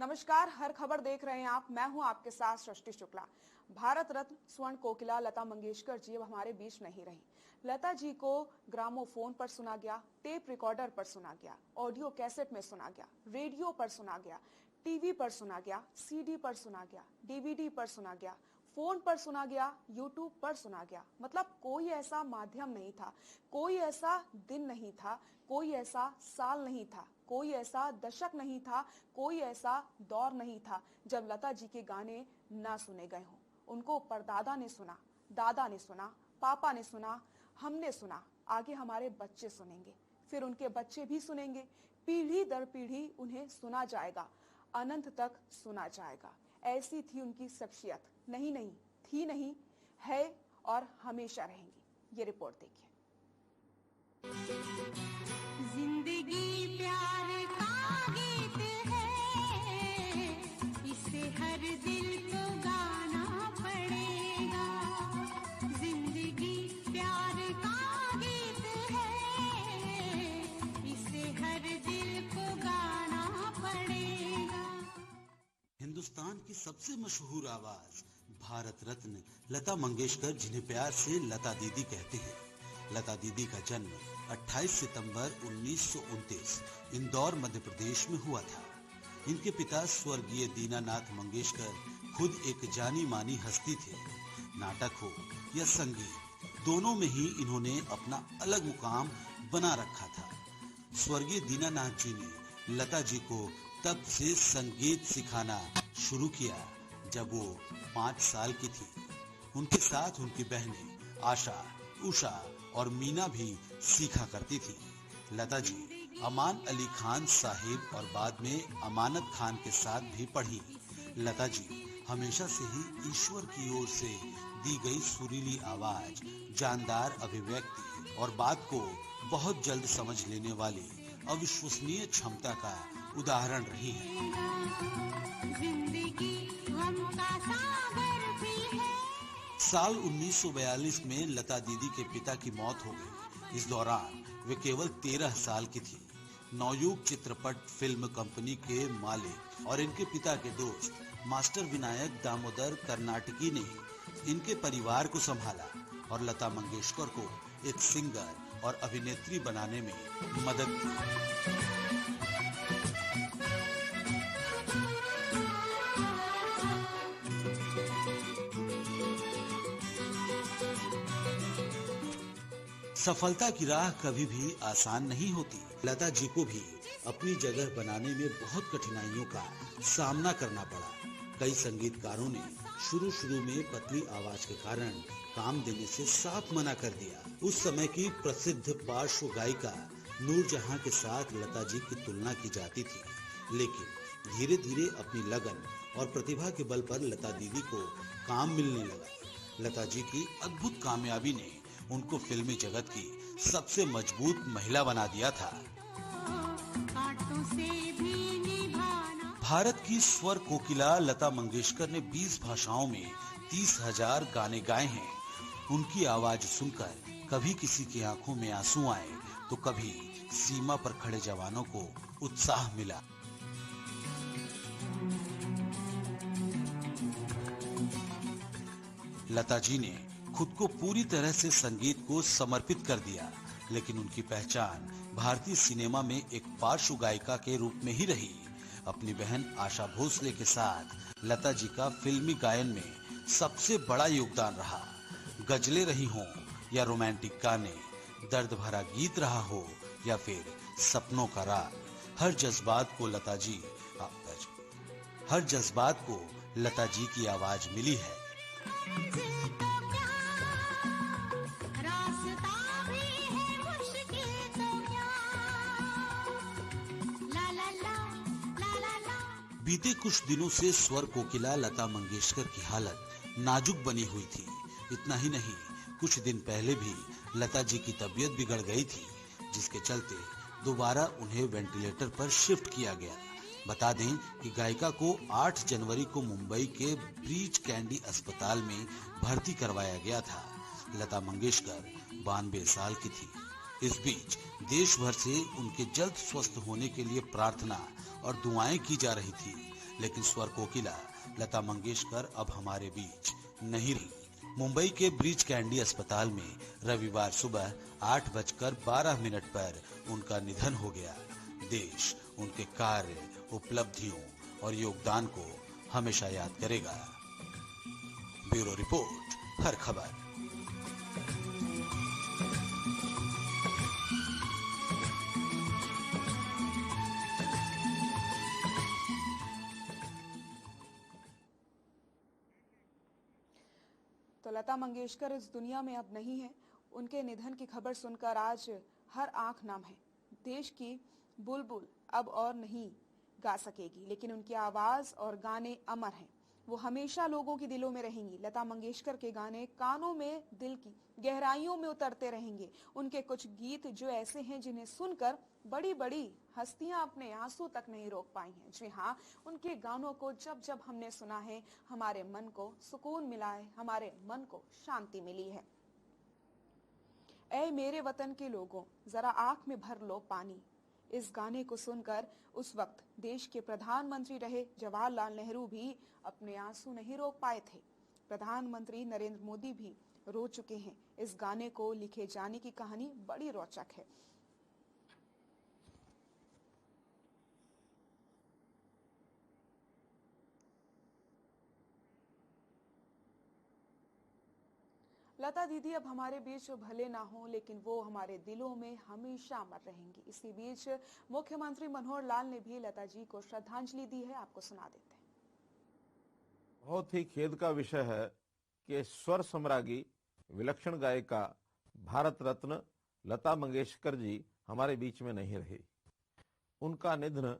नमस्कार, हर खबर देख रहे हैं आप। मैं हूं आपके साथ सृष्टि शुक्ला। भारत रत्न स्वर्ण कोकिला लता मंगेशकर जी अब हमारे बीच नहीं रही। लता जी को ग्रामोफोन पर सुना गया, टेप रिकॉर्डर पर सुना गया, ऑडियो कैसेट में सुना गया, रेडियो पर सुना गया, टीवी पर सुना गया, सीडी पर सुना गया, डीवीडी पर सुना गया, फोन पर सुना गया, यूट्यूब पर सुना गया। मतलब कोई ऐसा माध्यम नहीं था, कोई ऐसा दिन नहीं था, कोई ऐसा साल नहीं था, कोई ऐसा दशक नहीं था, कोई ऐसा दौर नहीं था जब लता जी के गाने ना सुने गए हों। उनको परदादा ने सुना, दादा ने सुना, पापा ने सुना, हमने सुना, आगे हमारे बच्चे सुनेंगे, फिर उनके बच्चे भी सुनेंगे, पीढ़ी दर पीढ़ी उन्हें सुना जाएगा, अनंत तक सुना जाएगा। ऐसी थी उनकी शख्सियत। नहीं, थी नहीं, है और हमेशा रहेंगी। ये रिपोर्ट देखिए। जिंदगी प्यार का गीत है, इसे हर दिल को गाना पड़ेगा। जिंदगी प्यार का गीत है, इसे हर दिल को गाना पड़ेगा। हिंदुस्तान की सबसे मशहूर आवाज भारत रत्न लता मंगेशकर, जिन्हें प्यार से लता दीदी कहते हैं। लता दीदी का जन्म 28 सितंबर 1929 इंदौर मध्य प्रदेश में हुआ था। इनके पिता स्वर्गीय दीनानाथ मंगेशकर खुद एक जानी मानी हस्ती थे। नाटक हो या संगीत, दोनों में ही इन्होंने अपना अलग मुकाम बना रखा था। स्वर्गीय दीनानाथ जी ने लता जी को तब से संगीत सिखाना शुरू किया जब वो 5 साल की थी। उनके साथ उनकी बहनें आशा, उषा और मीना भी सीखा करती थी। लता जी अमान अली खान साहिब और बाद में अमानत खान के साथ भी पढ़ी। लता जी हमेशा से ही ईश्वर की ओर से दी गई सुरीली आवाज, जानदार अभिव्यक्ति और बात को बहुत जल्द समझ लेने वाली अविश्वसनीय क्षमता का उदाहरण रही है। साल 1942 में लता दीदी के पिता की मौत हो गई। इस दौरान वे केवल 13 साल की थी। नवयुग चित्रपट फिल्म कंपनी के मालिक और इनके पिता के दोस्त मास्टर विनायक दामोदर कर्नाटकी ने इनके परिवार को संभाला और लता मंगेशकर को एक सिंगर और अभिनेत्री बनाने में मदद की। सफलता की राह कभी भी आसान नहीं होती। लता जी को भी अपनी जगह बनाने में बहुत कठिनाइयों का सामना करना पड़ा। कई संगीतकारों ने शुरू में पतली आवाज के कारण काम देने से साफ मना कर दिया। उस समय की प्रसिद्ध पार्श्व गायिका नूरजहां के साथ लता जी की तुलना की जाती थी, लेकिन धीरे धीरे अपनी लगन और प्रतिभा के बल पर लता दीदी को काम मिलने लगा। लता जी की अद्भुत कामयाबी ने उनको फिल्मी जगत की सबसे मजबूत महिला बना दिया था। भारत की स्वर कोकिला लता मंगेशकर ने 20 भाषाओं में 30,000 गाने गाए हैं। उनकी आवाज सुनकर कभी किसी की आंखों में आंसू आए तो कभी सीमा पर खड़े जवानों को उत्साह मिला। लता जी ने खुद को पूरी तरह से संगीत को समर्पित कर दिया, लेकिन उनकी पहचान भारतीय सिनेमा में एक पार्श्व गायिका के रूप में ही रही। अपनी बहन आशा भोसले के साथ लता जी का फिल्मी गायन में सबसे बड़ा योगदान रहा। गजलें रही हों या रोमांटिक गाने, दर्द भरा गीत रहा हो या फिर सपनों का राग, हर जज्बात को लता जी की आवाज मिली है। बीते कुछ दिनों से स्वर कोकिला लता मंगेशकर की हालत नाजुक बनी हुई थी। इतना ही नहीं, कुछ दिन पहले भी लता जी की तबीयत बिगड़ गई थी, जिसके चलते दोबारा उन्हें वेंटिलेटर पर शिफ्ट किया गया। बता दें कि गायिका को 8 जनवरी को मुंबई के ब्रीच कैंडी अस्पताल में भर्ती करवाया गया था। लता मंगेशकर 92 साल की थी। इस बीच देश भर से उनके जल्द स्वस्थ होने के लिए प्रार्थना और दुआएं की जा रही थी। लेकिन स्वर कोकिला लता मंगेशकर अब हमारे बीच नहीं रही। मुंबई के ब्रीच कैंडी अस्पताल में रविवार सुबह 8:12 पर उनका निधन हो गया। देश उनके कार्य, उपलब्धियों और योगदान को हमेशा याद करेगा। ब्यूरो रिपोर्ट, हर खबर। तो लता मंगेशकर इस दुनिया में अब नहीं है। उनके निधन की खबर सुनकर आज हर आंख नम है। देश की बुलबुल अब और नहीं गा सकेगी, लेकिन उनकी आवाज और गाने अमर हैं। वो हमेशा लोगों के दिलों में रहेंगी। लता मंगेशकर के गाने कानों में दिल की गहराइयों में उतरते रहेंगे। उनके कुछ गीत जो ऐसे हैं जिन्हें सुनकर बड़ी बड़ी हस्तियां अपने आंसू तक नहीं रोक पाई हैं। जी हाँ, उनके गानों को जब जब हमने सुना है, हमारे मन को सुकून मिला है, हमारे मन को शांति मिली है। ऐ मेरे वतन के लोगों, जरा आंख में भर लो पानी। इस गाने को सुनकर उस वक्त देश के प्रधानमंत्री रहे जवाहरलाल नेहरू भी अपने आंसू नहीं रोक पाए थे। प्रधानमंत्री नरेंद्र मोदी भी रो चुके हैं। इस गाने को लिखे जाने की कहानी बड़ी रोचक है। लता दीदी अब हमारे बीच भले ना हो, लेकिन वो हमारे दिलों में हमेशा अमर रहेंगी। इसी बीच मुख्यमंत्री मनोहर लाल ने भी लता जी को श्रद्धांजलि दी है। आपको सुना देते हैं। बहुत ही खेद का विषय है कि स्वर सम्राज्ञी, विलक्षण गायिका, भारत रत्न लता मंगेशकर जी हमारे बीच में नहीं रही। उनका निधन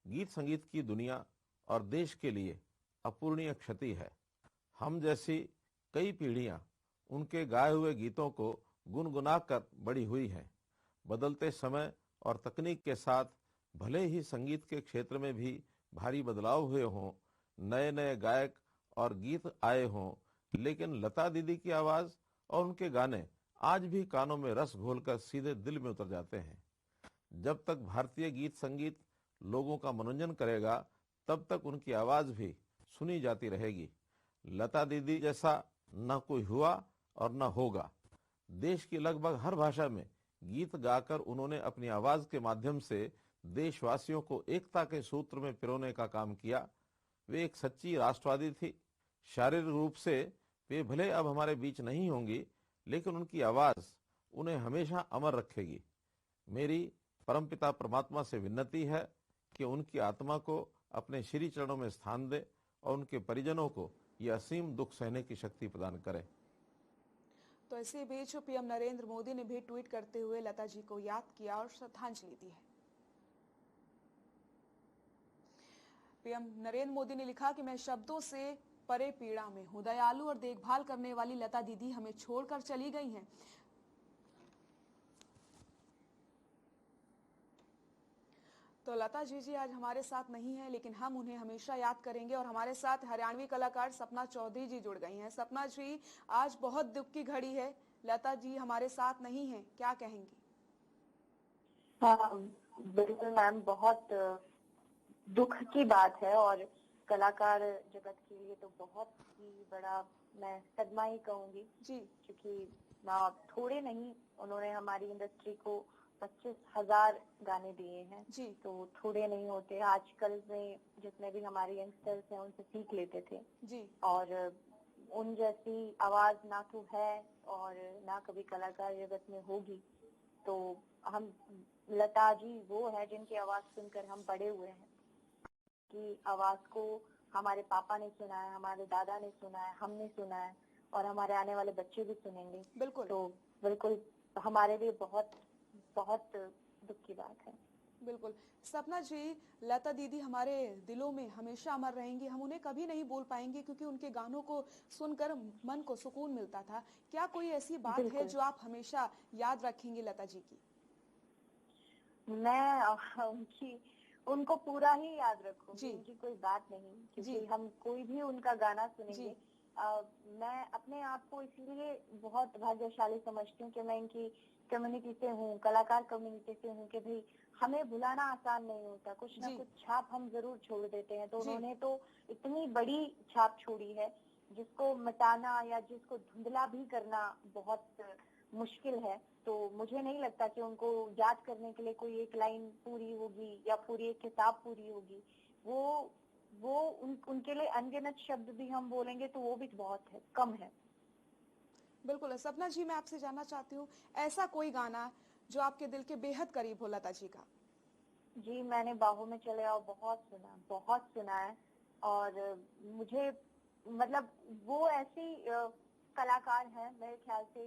गीत संगीत की दुनिया और देश के लिए अपूरणीय क्षति है। हम जैसी कई पीढ़ियां उनके गाए हुए गीतों को गुनगुनाकर बड़ी हुई हैं। बदलते समय और तकनीक के साथ भले ही संगीत के क्षेत्र में भी भारी बदलाव हुए हों, नए नए गायक और गीत आए हों, लेकिन लता दीदी की आवाज और उनके गाने आज भी कानों में रस घोलकर सीधे दिल में उतर जाते हैं। जब तक भारतीय गीत संगीत लोगों का मनोरंजन करेगा, तब तक उनकी आवाज भी सुनी जाती रहेगी। लता दीदी जैसा न कोई हुआ और न होगा। देश की लगभग हर भाषा में गीत गाकर उन्होंने अपनी आवाज के माध्यम से देशवासियों को एकता के सूत्र में पिरोने का काम किया। वे एक सच्ची राष्ट्रवादी थी। शारीरिक रूप से वे भले अब हमारे बीच नहीं होंगी, लेकिन उनकी आवाज उन्हें हमेशा अमर रखेगी। मेरी परमपिता परमात्मा से विनती है कि उनकी आत्मा को अपने श्री चरणों में स्थान दे और उनके परिजनों को यह असीम दुख सहने की शक्ति प्रदान करे। तो इसी बीच पीएम नरेंद्र मोदी ने भी ट्वीट करते हुए लता जी को याद किया और श्रद्धांजलि दी है। पीएम नरेंद्र मोदी ने लिखा कि मैं शब्दों से परे पीड़ा में हूं। दयालु और देखभाल करने वाली लता दीदी हमें छोड़कर चली गई हैं। तो लता जी आज हमारे साथ नहीं है, लेकिन हम उन्हें हमेशा याद करेंगे। और हमारे साथ हरियाणवी कलाकार सपना चौधरी जी जुड़ गई हैं। सपना जी, आज बहुत दुख की घड़ी है, लता जी हमारे साथ नहीं है, क्या कहेंगी? हाँ बिल्कुल मैम, बहुत दुख की बात है और कलाकार जगत के लिए तो बहुत ही बड़ा मैं सदमा ही कहूंगी जी, क्योंकि ना थोड़े नहीं, उन्होंने हमारी इंडस्ट्री को 25,000 गाने दिए हैं जी, तो थोड़े नहीं होते। आजकल में जितने भी हमारे यंगस्टर्स हैं उनसे सीख लेते थे जी, और उन जैसी आवाज ना तो है और ना कभी कलाकार जगत में होगी। तो हम लता जी वो है जिनकी आवाज सुनकर हम बड़े हुए हैं, कि आवाज को हमारे पापा ने सुना है, हमारे दादा ने सुना है, हमने सुना है और हमारे आने वाले बच्चे भी सुनेंगे। बिल्कुल। तो बिल्कुल हमारे लिए बहुत बहुत दुख की बात है। बिल्कुल सपना जी, लता दीदी हमारे दिलों में हमेशा अमर रहेंगी। हम उन्हें कभी नहीं भूल पाएंगे क्योंकि उनके गानों को सुनकर मन को सुकून मिलता था। क्या कोई ऐसी बात है जो आप हमेशा याद रखेंगी लता जी की? मैं उनको पूरा ही याद रखूंगी, जी। उनकी कोई बात नहीं, क्योंकि जी। हम कोई भी उनका गाना सुनेंगे मैं अपने आप को इसलिए बहुत भाग्यशाली समझती हूँ कि मैं इनकी कम्युनिटी से हूँ, कलाकार कम्युनिटी से हूँ, कि भाई हमें भुलाना आसान नहीं होता, कुछ ना जी। कुछ छाप हम जरूर छोड़ देते हैं। तो जी। उन्होंने तो इतनी बड़ी छाप छोड़ी है जिसको मिटाना या जिसको धुंधला भी करना बहुत मुश्किल है। तो मुझे नहीं लगता कि उनको याद करने के लिए कोई एक लाइन पूरी होगी या पूरी एक किताब पूरी होगी। वो उनके लिए अनगिनत शब्द भी हम बोलेंगे तो वो भी बहुत है, कम है। बिल्कुल। सपना जी, मैं आपसे जानना चाहती हूँ, ऐसा कोई गाना जो आपके दिल के बेहद करीब हो लता जी का? जी, मैंने बाहों में चले आओ बहुत सुना है। और मुझे मतलब वो ऐसी कलाकार है, मेरे ख्याल से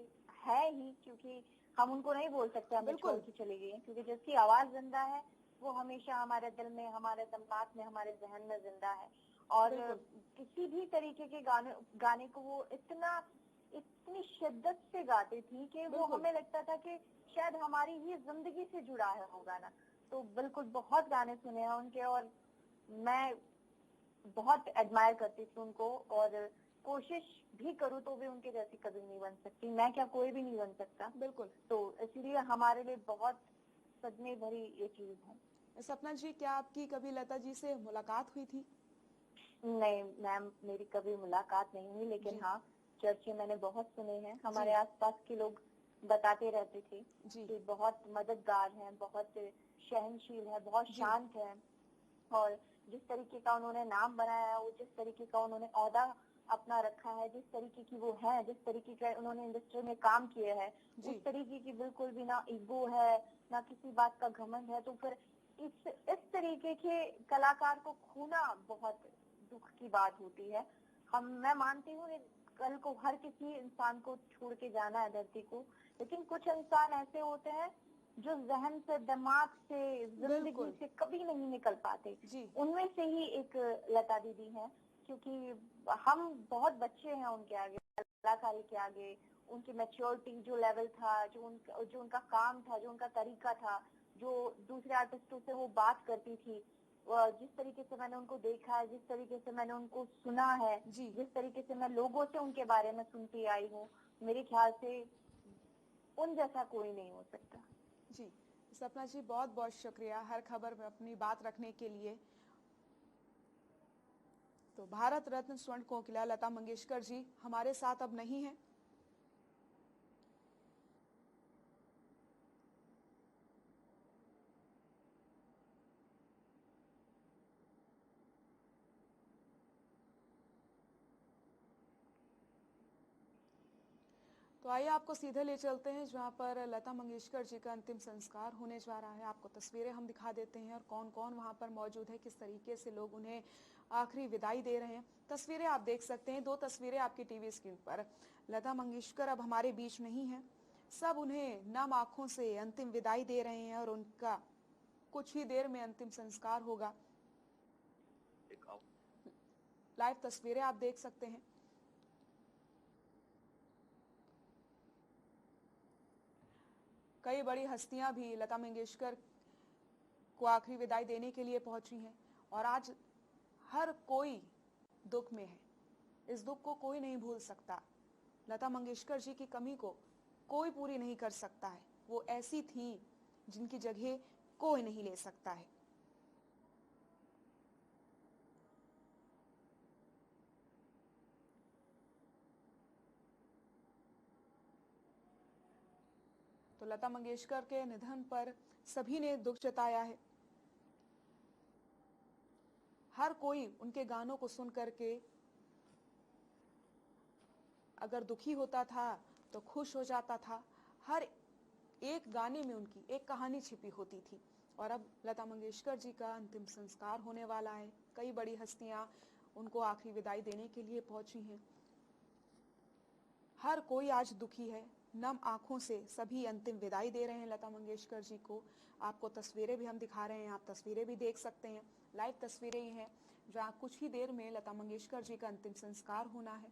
है ही, क्योंकि हम उनको नहीं बोल सकते हमें छोड़ बिल्कुल। के चली गई हैं, क्योंकि जिसकी आवाज जिंदा है वो हमेशा हमारे दिल में, हमारे दिमाग में, हमारे जहन में जिंदा है। और बिल्कुल। किसी भी तरीके के गाने को वो इतनी शिद्दत से गाती थी कि वो बिल्कुल। हमें लगता था कि शायद हमारी ही जिंदगी से जुड़ा है वो गाना। तो बिल्कुल बहुत गाने सुने हैं उनके, और मैं बहुत एडमायर करती थी उनको, और कोशिश भी करूँ तो भी उनके जैसी कभी नहीं बन सकती। मैं क्या, कोई भी नहीं बन सकता। बिल्कुल। तो इसलिए हमारे लिए बहुत सदमे भरी ये चीज है। सपना जी, क्या आपकी कभी लता जी से मुलाकात हुई थी? नहीं मैम, मेरी कभी मुलाकात नहीं हुई, लेकिन जी। हाँ, चर्चे मैंने बहुत सुने हैं। हमारे जी। आसपास के लोग बताते रहते थे जी। कि बहुत मददगार हैं, बहुत सहनशील है, बहुत जी। शांत है। और जिस तरीके का उन्होंने नाम बनाया है, वो जिस तरीके का उन्होंने ओहदा अपना रखा है, जिस तरीके की वो है, जिस तरीके का उन्होंने इंडस्ट्री में काम किया है, जी। उस तरीके की बिल्कुल भी ना ईगो है, ना किसी बात का घमंड है। तो फिर इस तरीके के कलाकार को खोना बहुत दुख की बात होती है। मैं मानती हूँ कि कल को हर किसी इंसान को छोड़ के जाना है धरती को, लेकिन कुछ इंसान ऐसे होते हैं जो जहन से, दिमाग से, जिंदगी बिल्कुल। से कभी नहीं निकल पाते। जी। उनमें से ही एक लता दीदी है, क्योंकि हम बहुत बच्चे हैं उनके आगे, कलाकारी के आगे। उनकी मैच्योरिटी जो लेवल था, जो उनका काम था, जो उनका तरीका था, जो दूसरे आर्टिस्टों से वो बात करती थी, जिस तरीके से मैंने उनको देखा है, जिस तरीके से मैंने उनको सुना है, जी। जिस तरीके से मैं लोगों से उनके बारे में सुनती आई हूँ, मेरे ख्याल से उन जैसा कोई नहीं हो सकता। जी। सपना जी, बहुत बहुत शुक्रिया हर खबर में अपनी बात रखने के लिए। तो भारत रत्न स्वर्ण कोकिला लता मंगेशकर जी हमारे साथ अब नहीं है। तो आइए आपको सीधे ले चलते हैं जहां पर लता मंगेशकर जी का अंतिम संस्कार होने जा रहा है। आपको तस्वीरें हम दिखा देते हैं और कौन कौन वहां पर मौजूद है, किस तरीके से लोग उन्हें आखिरी विदाई दे रहे हैं। तस्वीरें आप देख सकते हैं, दो तस्वीरें आपकी टीवी स्क्रीन पर। लता मंगेशकर अब हमारे बीच नहीं है, सब उन्हें नम आंखों से अंतिम विदाई दे रहे हैं और उनका कुछ ही देर में अंतिम संस्कार होगा। लाइव तस्वीरें आप देख सकते हैं। कई बड़ी हस्तियां भी लता मंगेशकर को आखिरी विदाई देने के लिए पहुंची हैं और आज हर कोई दुख में है। इस दुख को कोई नहीं भूल सकता। लता मंगेशकर जी की कमी को कोई पूरी नहीं कर सकता है। वो ऐसी थी जिनकी जगह कोई नहीं ले सकता है। तो लता मंगेशकर के निधन पर सभी ने दुख जताया है। हर कोई उनके गानों को सुन करके अगर दुखी होता था तो खुश हो जाता था। हर एक गाने में उनकी एक कहानी छिपी होती थी। और अब लता मंगेशकर जी का अंतिम संस्कार होने वाला है। कई बड़ी हस्तियां उनको आखिरी विदाई देने के लिए पहुंची हैं। हर कोई आज दुखी है, नम आंखों से सभी अंतिम विदाई दे रहे हैं लता मंगेशकर जी को। आपको तस्वीरें भी हम दिखा रहे हैं, आप तस्वीरें भी देख सकते हैं। लाइव तस्वीरें ही हैं जहां कुछ ही देर में लता मंगेशकर जी का अंतिम संस्कार होना है।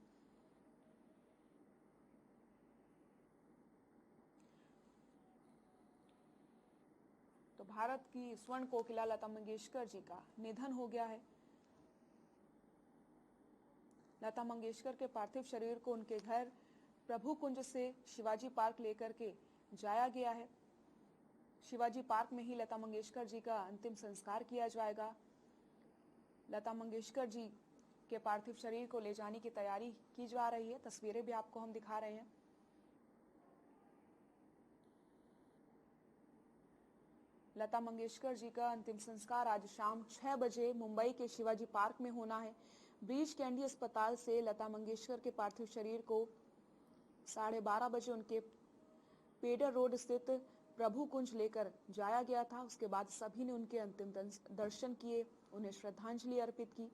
तो भारत की स्वर्ण कोकिला लता मंगेशकर जी का निधन हो गया है। लता मंगेशकर के पार्थिव शरीर को उनके घर प्रभु कुंज से शिवाजी पार्क लेकर के जाया गया है। शिवाजी पार्क में ही लता मंगेशकर जी का अंतिम संस्कार किया जाएगा। लता मंगेशकर जी के पार्थिव शरीर को ले जाने की तैयारी की जा रही है। तस्वीरें भी आपको हम दिखा रहे हैं। लता मंगेशकर जी का अंतिम संस्कार आज शाम 6 बजे मुंबई के शिवाजी पार्क में होना है। ब्रीच कैंडी अस्पताल से लता मंगेशकर के पार्थिव शरीर को 12:30 बजे उनके पेडर रोड स्थित प्रभु कुंज लेकर जाया गया था। उसके बाद सभी ने उनके अंतिम दर्शन किए, उन्हें श्रद्धांजलि अर्पित की।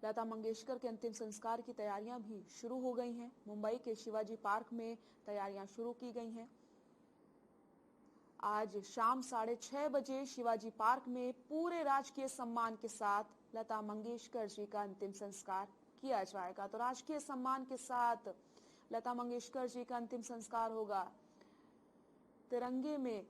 लता मंगेशकर के अंतिम संस्कार की तैयारियां भी शुरू हो गई हैं। मुंबई के शिवाजी पार्क में तैयारियां शुरू की गई हैं। आज शाम 6:30 बजे शिवाजी पार्क में पूरे राजकीय सम्मान के साथ लता मंगेशकर जी का अंतिम संस्कार किया जाएगा। तो राजकीय सम्मान के साथ लता मंगेशकर जी का अंतिम संस्कार होगा। तिरंगे में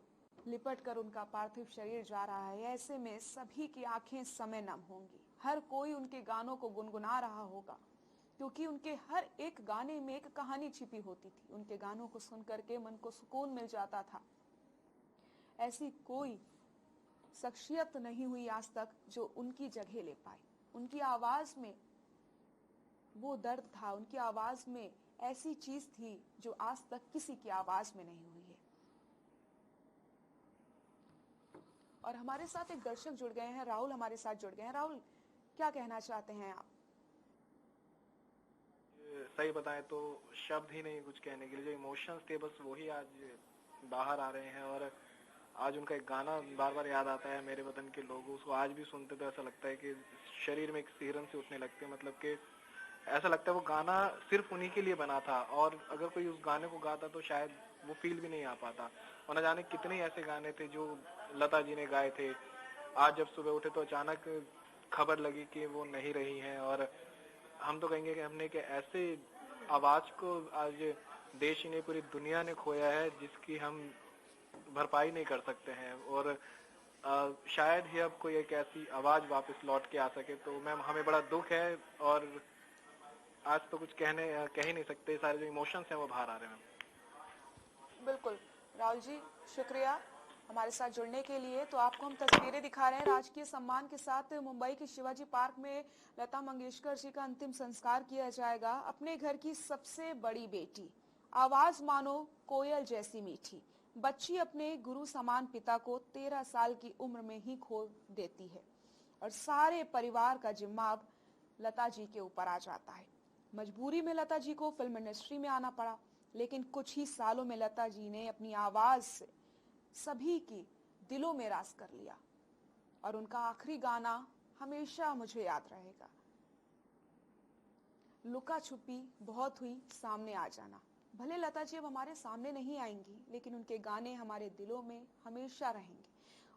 लिपटकर उनका पार्थिव शरीर जा रहा है। ऐसे में सभी की आंखें इस समय नम होंगी। हर कोई उनके गानों को गुनगुना रहा होगा, क्योंकि उनके हर एक गाने में एक कहानी छिपी होती थी। उनके गानों को सुन करके मन को सुकून मिल जाता था। ऐसी कोई शख्सियत नहीं हुई आज तक जो उनकी जगह ले पाए। उनकी आवाज में वो दर्द था, उनकी आवाज में ऐसी चीज थी जो आज तक किसी की आवाज में नहीं हुई है। और हमारे साथ एक दर्शक जुड़ गए हैं, राहुल हमारे साथ जुड़ गए हैं। राहुल, क्या कहना चाहते हैं आप? सही बताएं तो शब्द ही नहीं कुछ कहने के लिए। जो इमोशंस थे बस वही आज बाहर आ रहे हैं। और आज उनका एक गाना बार बार याद आता है, मेरे वतन के लोग। उसको आज भी सुनते तो ऐसा लगता है कि शरीर में एक सिहरन से उठने लगते हैं। मतलब कि ऐसा लगता है वो गाना सिर्फ उन्हीं के लिए बना था, और अगर कोई उस गाने को गाता तो शायद वो फील भी नहीं आ पाता। और न जाने कितने ऐसे गाने थे जो लता जी ने गाए थे। आज जब सुबह उठे तो अचानक खबर लगी कि वो नहीं रही हैं। और हम तो कहेंगे कि हमने कि ऐसे आवाज को आज देश ही नहीं पूरी दुनिया ने खोया है, जिसकी हम भरपाई नहीं कर सकते हैं। और शायद ही अब कोई एक ऐसी आवाज वापस लौट के आ सके। तो मैम हमें बड़ा दुख है, और आज तो कुछ कह ही नहीं सकते। सारे जो इमोशंस हैं वो बाहर आ रहे हैं। बिल्कुल राहुल जी, शुक्रिया हमारे साथ जुड़ने के लिए। तो आपको हम तस्वीरें दिखा रहे हैं। राजकीय सम्मान के साथ मुंबई के शिवाजी पार्क में लता मंगेशकर जी का अंतिम संस्कार किया जाएगा। अपने घर की सबसे बड़ी बेटी, आवाज मानो कोयल जैसी मीठी, बच्ची अपने गुरु समान पिता को 13 साल की उम्र में ही खो देती है, और सारे परिवार का जिम्मा अब लता जी के ऊपर आ जाता है। मजबूरी में लता जी को फिल्म इंडस्ट्री में आना पड़ा, लेकिन कुछ ही सालों में लता जी ने अपनी आवाज से सभी की दिलों में राज कर लिया। और उनका आखिरी गाना हमेशा मुझे याद रहेगा, लुका छुपी बहुत हुई सामने आ जाना। भले लता जी अब हमारे सामने नहीं आएंगी, लेकिन उनके गाने हमारे दिलों में हमेशा रहेंगे।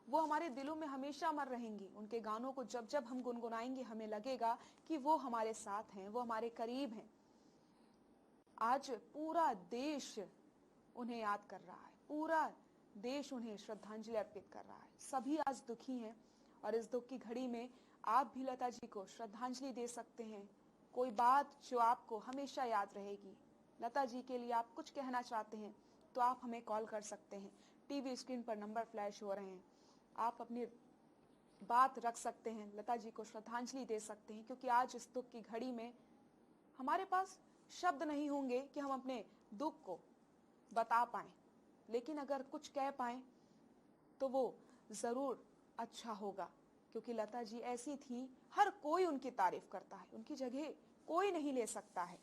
वो हमारे दिलों में हमेशा अमर रहेंगी। उनके गानों को जब जब हम गुनगुनाएंगे हमें लगेगा कि वो हमारे साथ हैं, वो हमारे करीब हैं। आज पूरा देश उन्हें याद कर रहा है, पूरा देश उन्हें श्रद्धांजलि अर्पित कर रहा है। सभी आज दुखी हैं, और इस दुख की घड़ी में आप भी लता जी को श्रद्धांजलि दे सकते हैं। कोई बात जो आपको हमेशा याद रहेगी, लता जी के लिए आप कुछ कहना चाहते हैं, तो आप हमें कॉल कर सकते हैं। टीवी स्क्रीन पर नंबर फ्लैश हो रहे हैं, आप अपनी बात रख सकते हैं, लता जी को श्रद्धांजलि दे सकते हैं। क्योंकि आज इस दुख की घड़ी में हमारे पास शब्द नहीं होंगे कि हम अपने दुख को बता पाएं, लेकिन अगर कुछ कह पाएं तो वो जरूर अच्छा होगा। क्योंकि लता जी ऐसी थी, हर कोई उनकी तारीफ करता है, उनकी जगह कोई नहीं ले सकता है।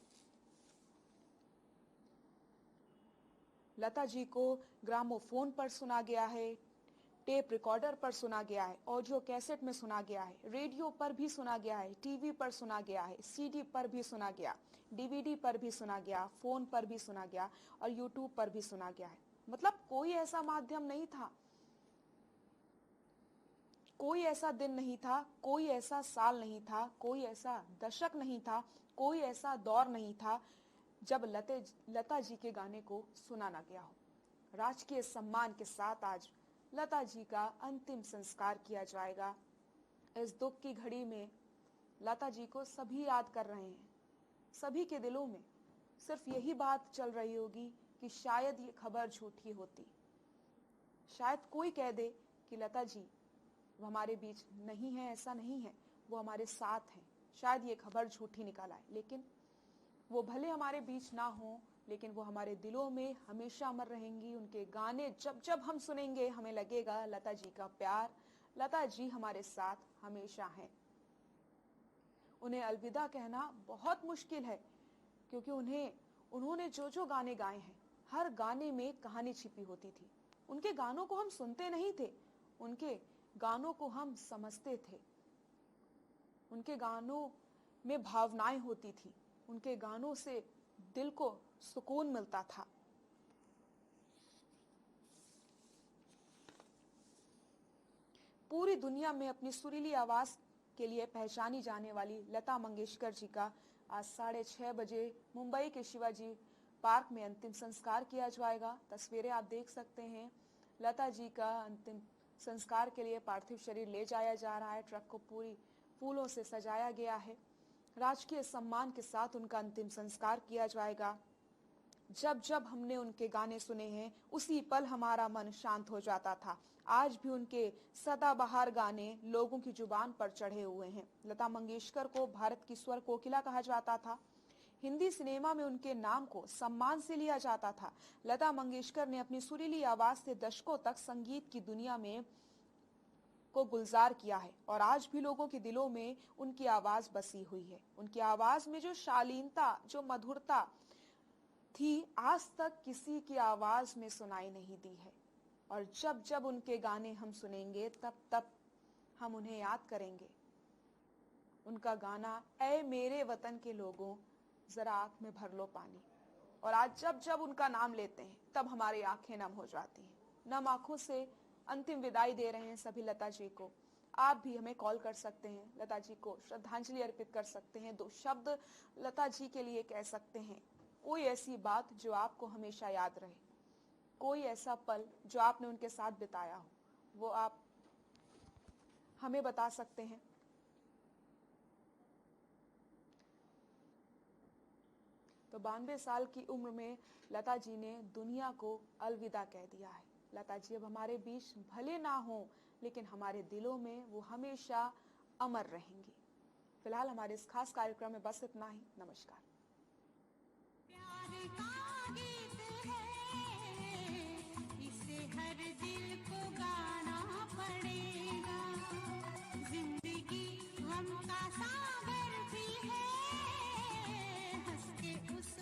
लता जी को ग्रामोफोन पर सुना गया है, टेप रिकॉर्डर पर सुना गया है, ऑडियो कैसेट में सुना गया है, रेडियो पर भी सुना गया है, टीवी पर सुना गया है, सीडी पर भी सुना गया, डीवीडी पर भी सुना गया, फोन पर भी सुना गया, और यूट्यूब पर भी सुना गया है। मतलब कोई ऐसा माध्यम नहीं था, कोई ऐसा दिन नहीं था, कोई ऐसा साल नहीं था, कोई ऐसा दशक नहीं था, कोई ऐसा दौर नहीं था जब लता जी के गाने को सुना ना गया हो। राजकीय सम्मान के साथ आज लता जी का अंतिम संस्कार किया जाएगा। इस दुख की घड़ी में लता जी को सभी याद कर रहे हैं, सभी के दिलों में सिर्फ यही बात चल रही होगी कि शायद ये खबर झूठी होती, शायद कोई कह दे कि लता जी वो हमारे बीच नहीं है, ऐसा नहीं है, वो हमारे साथ हैं, शायद ये खबर झूठी निकल आए। लेकिन वो भले हमारे बीच ना हो, लेकिन वो हमारे दिलों में हमेशा अमर रहेंगी। उनके गाने जब जब हम सुनेंगे हमें लगेगा लता जी का प्यार, लता जी हमारे साथ हमेशा हैं। उन्हें अलविदा कहना बहुत मुश्किल है, क्योंकि उन्होंने जो जो गाने गाए हैं, हर गाने में कहानी छिपी होती थी। उनके गानों को हम सुनते नहीं थे, उनके गानों को हम समझते थे। उनके गानों में भावनाएं होती थी, उनके गानों से दिल को सुकून मिलता था। पूरी दुनिया में अपनी सुरीली आवाज के लिए पहचानी जाने वाली लता मंगेशकर जी का आज 6:30 बजे मुंबई के शिवाजी पार्क में अंतिम संस्कार किया जाएगा। तस्वीरें आप देख सकते हैं, लता जी का अंतिम संस्कार के लिए पार्थिव शरीर ले जाया जा रहा है। ट्रक को पूरी फूलों से सजाया गया है। राजकीय सम्मान के साथ उनका अंतिम संस्कार किया जाएगा। जब जब हमने उनके गाने सुने हैं, उसी पल हमारा मन शांत हो जाता था। आज भी उनके सदाबहार गाने लोगों की जुबान पर चढ़े हुए हैं। लता मंगेशकर को भारत की स्वर कोकिला कहा जाता था। हिंदी सिनेमा में उनके नाम को सम्मान से लिया जाता था। लता मंगेशकर ने अपनी सुरीली आवाज से दशकों तक संगीत की दुनिया में को गुलजार किया है और आज भी लोगों के दिलों में उनकी आवाज बसी हुई है। उनकी आवाज में जो शालीनता, जो मधुरता थी, आज तक किसी की आवाज में सुनाई नहीं दी है। और जब जब उनके गाने हम सुनेंगे, तब तब हम उन्हें याद करेंगे। उनका गाना ऐ मेरे वतन के लोगों जरा आंख में भर लो पानी, और आज जब जब उनका नाम लेते हैं तब हमारी आंखें नम हो जाती हैं। नम आंखों से अंतिम विदाई दे रहे हैं सभी लता जी को। आप भी हमें कॉल कर सकते हैं, लता जी को श्रद्धांजलि अर्पित कर सकते हैं, 2 शब्द लता जी के लिए कह सकते हैं। कोई ऐसी बात जो आपको हमेशा याद रहे, कोई ऐसा पल जो आपने उनके साथ बिताया हो, वो आप हमें बता सकते हैं। तो 92 साल की उम्र में लता जी ने दुनिया को अलविदा कह दिया है। लता जी अब हमारे बीच भले ना हो, लेकिन हमारे दिलों में वो हमेशा अमर रहेंगी। फिलहाल हमारे इस खास कार्यक्रम में बस इतना ही। नमस्कार। प्यार का गीत है, इसे हर दिल को गाना पड़ेगा। जिंदगी गम का सागर भी है, हंस के उस